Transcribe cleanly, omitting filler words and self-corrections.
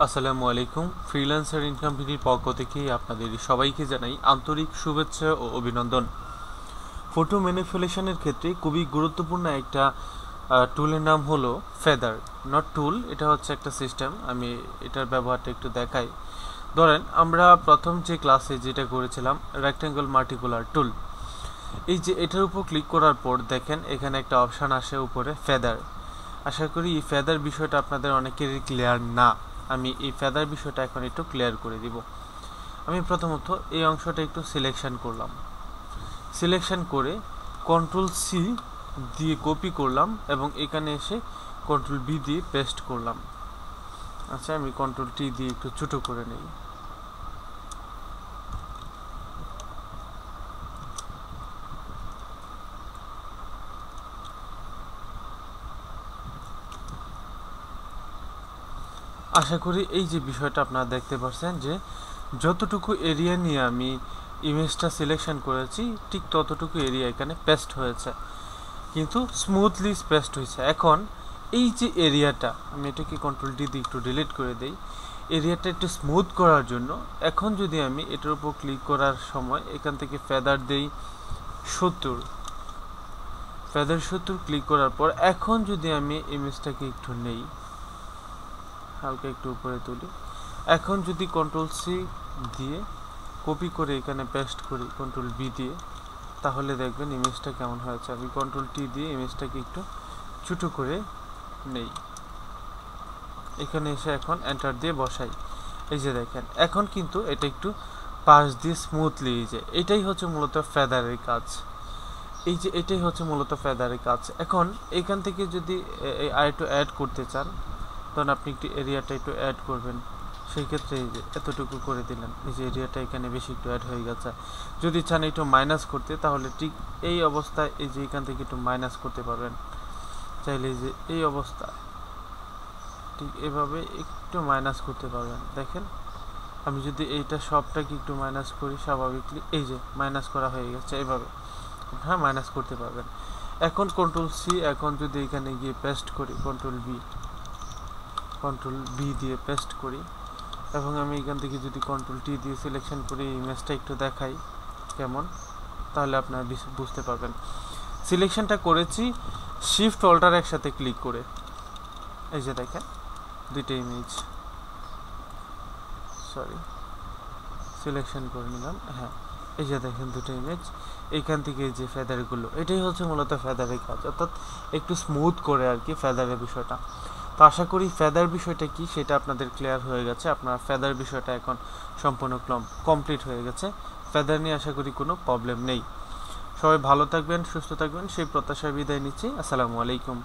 আসসালামু আলাইকুম। Freelancer income ভিডির পক্ষ থেকে আপনাদের সবাইকে জানাই আন্তরিক শুভেচ্ছা ও অভিনন্দন। ফটো ম্যানিপুলেশনের ক্ষেত্রে খুবই গুরুত্বপূর্ণ একটা টুলের নাম হলো ফেদার। নট টুল, এটা হচ্ছে একটা সিস্টেম। আমি এটার ব্যবহারটা একটু দেখাই। ধরেন আমরা প্রথম যে ক্লাসে যেটা করেছিলাম রেক্ট্যাঙ্গল মাল্টিকুলার টুল, এই যে এটার উপর ক্লিক করার পর দেখেন এখানে একটা অপশান আসে উপরে ফেদার। আশা করি এই ফেদার বিষয়টা আপনাদের অনেকেরই ক্লিয়ার না। আমি এই ফেদার বিষয়টা এখন একটু ক্লিয়ার করে দিব। আমি প্রথমত এই অংশটা একটু সিলেকশন করলাম, সিলেকশন করে কন্ট্রোল সি দিয়ে কপি করলাম এবং এখানে এসে কন্ট্রোল বি দিয়ে পেস্ট করলাম। আচ্ছা, আমি কন্ট্রোল টি দিয়ে একটু ছোটো করে নেই। আশা করি এই যে বিষয়টা আপনারা দেখতে পাচ্ছেন যে যতটুকু এরিয়া নিয়ে আমি ইমেজটা সিলেকশন করেছি ঠিক ততটুকু এরিয়া এখানে পেস্ট হয়েছে, কিন্তু স্মুথলি পেস্ট হয়েছে। এখন এই যে এরিয়াটা, আমি এটাকে কন্ট্রোল ডি দিয়ে একটু ডিলিট করে দেই। এরিয়াটা একটু স্মুথ করার জন্য এখন যদি আমি এটার উপর ক্লিক করার সময় এখান থেকে ফেদার দেই 70, ফেদার 70 ক্লিক করার পর এখন যদি আমি ইমেজটাকে একটু নেই, হালকা একটু উপরে তুলি, এখন যদি কন্ট্রোল সি দিয়ে কপি করে এখানে পেস্ট করি কন্ট্রোল বি দিয়ে, তাহলে দেখবেন ইমেজটা কেমন হয়েছে। আমি কন্ট্রোল টি দিয়ে ইমেজটাকে একটু ছোটো করে নেই, এখানে এসে এখন এন্টার দিয়ে বসাই। এই যে দেখেন এখন কিন্তু এটা একটু পাশ দিয়ে স্মুথলি, এই যে এটাই হচ্ছে মূলত ফেদারের কাজ। এই যে এটাই হচ্ছে মূলত ফেদারের কাজ। এখন এখান থেকে যদি আর একটু অ্যাড করতে চান, তখন আপনি একটু এরিয়াটা একটু অ্যাড করবেন। সেই ক্ষেত্রে এই যে এতটুকু করে দিলেন, এই যে এরিয়াটা এখানে বেশি একটু অ্যাড হয়ে গেছে। যদি চান একটু মাইনাস করতে, তাহলে ঠিক এই অবস্থায় এই যে এখান থেকে একটু মাইনাস করতে পারবেন। চাইলে এই যে এই অবস্থা ঠিক এভাবে একটু মাইনাস করতে পারবেন। দেখেন আমি যদি এইটা সবটাকে একটু মাইনাস করি, স্বাভাবিকলি এই যে মাইনাস করা হয়ে গেছে। এভাবে হ্যাঁ মাইনাস করতে পারবেন। এখন কন্ট্রোল সি, এখন যদি এখানে গিয়ে পেস্ট করি কন্ট্রোল বি দিয়ে পেস্ট করি এবং আমি এখান থেকে যদি কন্ট্রোল টি দিয়ে সিলেকশন করি ইমেজটা একটু দেখাই কেমন, তাহলে আপনারা বুঝতে পারবেন। সিলেকশনটা করেছি শিফট অল্টার একসাথে ক্লিক করে, এই যে দেখেন দুইটা ইমেজ, সিলেকশন করে নিলাম। হ্যাঁ এই যে দেখেন দুটো ইমেজ, এইখান থেকে এই যে ফেদারগুলো, এটাই হচ্ছে মূলত ফেদারের কাজ, অর্থাৎ একটু স্মুথ করে আর কি ফেদারের বিষয়টা। তো আশা করি ফেদার বিষয়টা কি সেটা আপনাদের ক্লিয়ার হয়ে গেছে। আপনার ফেদার বিষয়টা এখন সম্পূর্ণ কমপ্লিট হয়ে গেছে। ফেদার নিয়ে আশা করি কোনো প্রবলেম নেই। সবাই ভালো থাকবেন, সুস্থ থাকবেন সেই প্রত্যাশায় বিদায় নিচ্ছি। আসসালামু আলাইকুম।